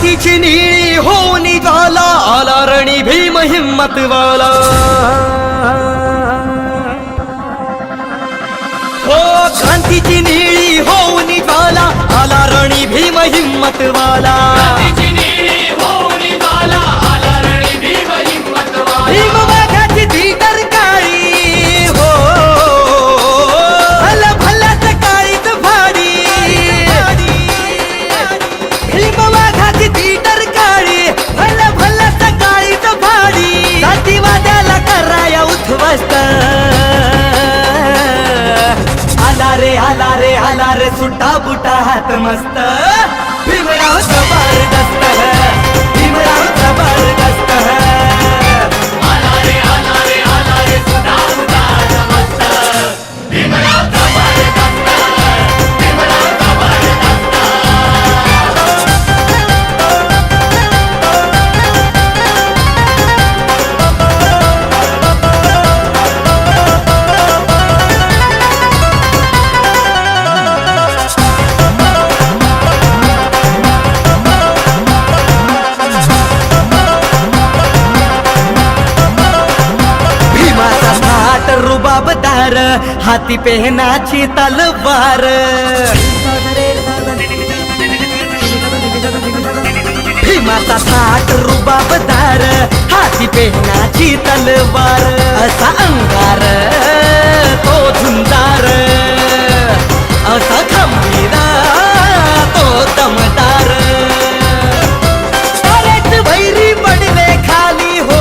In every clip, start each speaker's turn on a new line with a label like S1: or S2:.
S1: क्रांतीची निळी होऊन ज्वाला आला रणी भीम हिम्मतवाला हो क्रांतीची निळी होऊन ज्वाला आला रणी भीम हिम्मतवाला भीम वाघाची ती काळी हो भल भलत काळीत भाडी भीम वाघाची ती काळी भल भलत काळीत भाडी जातीवाद्याला कराया उद्ध्वस्त आला रे सुट्टा बुटा हात मस्त भीमराव जबरदस्त भीमराव जबरदस्त आला रे सुट्टा बुटा हात मस्त भीमराव जबरदस्त भीमराव जबरदस्त रुबाबदार हाती पेहनाची तलवार भीमाचा थाट रुबाबदार हाती पेहनाची तलवार असा अंगार तो झुंजार असा खंबीर तो दमदार बरेच वैरी पडले खाली हो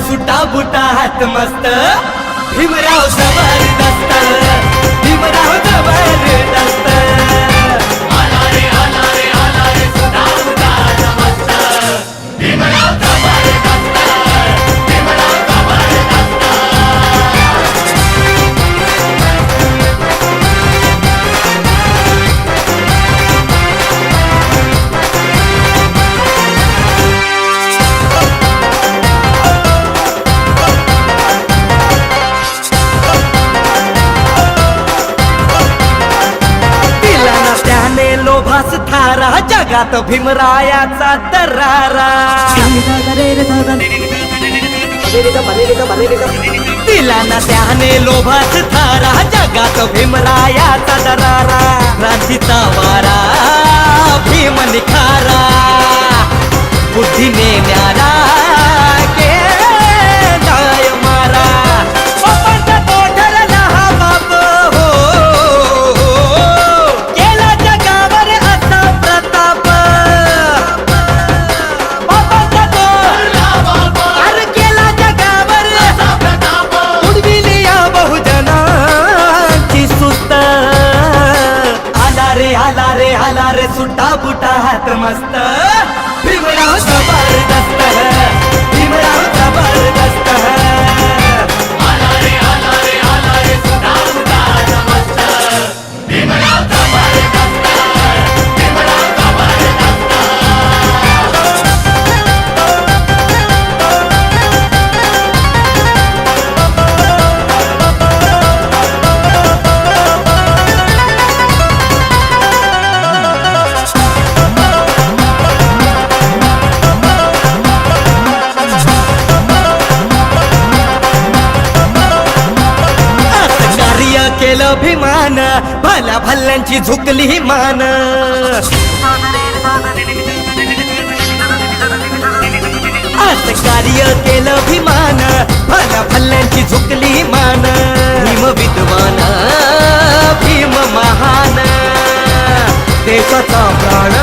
S1: सुट्टा बुटा हात मस्त भीमराव जबरदस्त भीमराव जबरदस्त आला रे सुट्टा बुटा हात मस्त भीमराव जबरदस्त भीमराव जबरदस्त लोभास थारा जगात भीमरायाचा दरारा दिला ना त्याने लोभास थारा जगात भीमरायाचा दरारा क्रांतीचा वारा भीम निखारा बुद्धीने न्यारा के जाय मारा आला रे सुट्टा बुटा हात मस्त भीमराव जबरदस्त भीमराव जबरदस्त आला रे सुट्टा बुटा हात मस्त भीमराव जबरदस्त भीमराव जबरदस्त केलं भीमान भल्या भल्ल्यांची झुकली मान आज कार्य केलं भीमान भल्या भल्ल्यांची झुकली मान भीम विद्वान भीम महान देशाचा प्राण